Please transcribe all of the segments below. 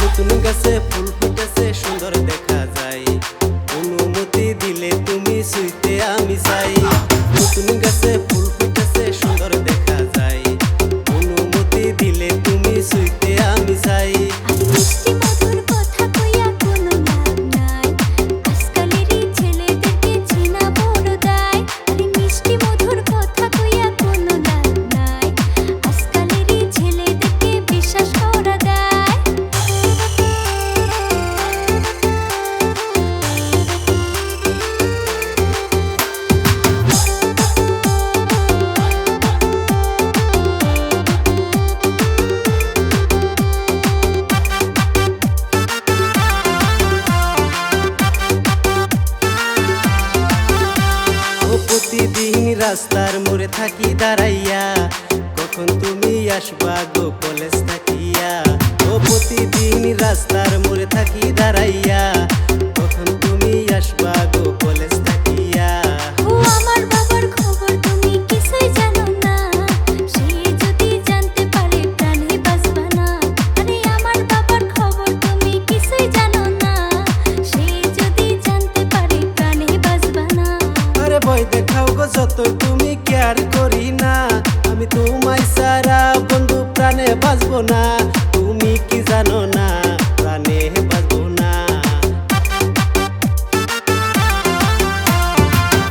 নতুন গাছে ফুল ফুটেছে সুন্দর দেখা যায়, অনুমতি দিলে তুমি ছুঁইতে আমি চাই। নতুন গাছে ফুল ফুটেছে সুন্দর দেখা যায়, অনুমতি দিলে তুমি ছুঁইতে আমি চাই। মিষ্টি মধুর কথা কইয়া কোনো লাভ নাই, আজকালেরই ছেলেদেরকে চেনা বড় দায়। আরে মিষ্টি মধুর কথা কইয়া কোনো লাভ নাই, আজকালেরই ছেলেদেরকে বিশ্বাস করা দায়। প্রতিদিন রাস্তার মোড়ে থাকি দাঁড়াইয়া, কখন তুমি আসবা গো কলেজ থাকিয়া। ও প্রতিদিন রাস্তার মোড়ে থাকি দাঁড়াইয়া, কখন তুমি আসবা গো কলেজ থাকিয়া। ও আমার বাবার খবর তুমি কিছুই জানো না, সে যদি জানতে পারে প্রাণে বাঁচবা না। আরে আমার বাবার খবর তুমি কিছুই জানো না, সে যদি জানতে পারে প্রাণে বাঁচবা না। আরে ভয় দেখাও গো যত তুমি কেয়ার করি না, আমি তোমায় সারা বন্ধু প্রাণে বাঁচবো না। তুমি কি জানো না প্রাণে বাঁচবো না।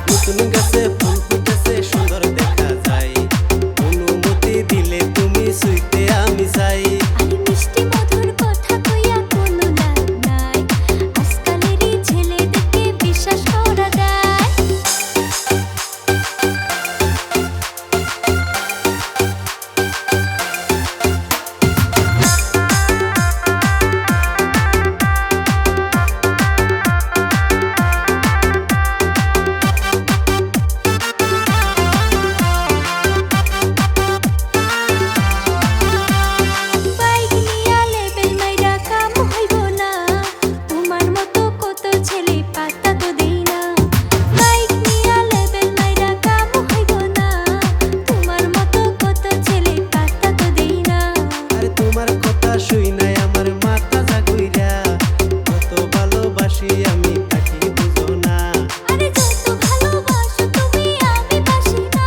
নতুন গাছে ফুল ফুটেছে সুন্দর দেখা যায়, অনুমতি দিলে তুমি ছুঁইতে আমি চাই। আরে মিষ্টি মধুর কথা কইয়া কোনো লাভ নাই, আজকালেরই ছেলেদেরকে বিশ্বাস করা দায়। বাইক নিয়া লেবেল মাইরা কাম হইব না, তোমার মতো কত ছেলে পাত্তা তো দেই না। বাইক নিয়া লেবেল মাইরা কাম হইব না, তোমার মতো কত ছেলে পাত্তা তো দেই না। আরে তোমার কথা শুই নাই আমার মাথা জাগুইরা, কত ভালোবাসি আমি তাকে বুঝো না। আরে যত ভালোবাসো তুমি আমি বাসি না,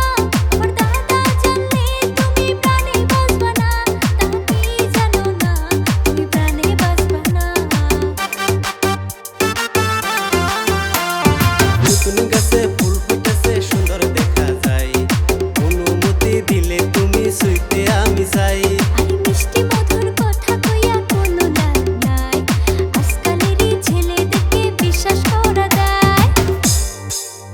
আমার দাদা জানলে তুমি প্রাণে বাঁচবা না। তা কি জানো না তুমি প্রাণে বাঁচবা না। নতুন গাছে ফুল ফুটেছে সুন্দর দেখা যায়, অনুমতি দিলে তুমি ছুঁইতে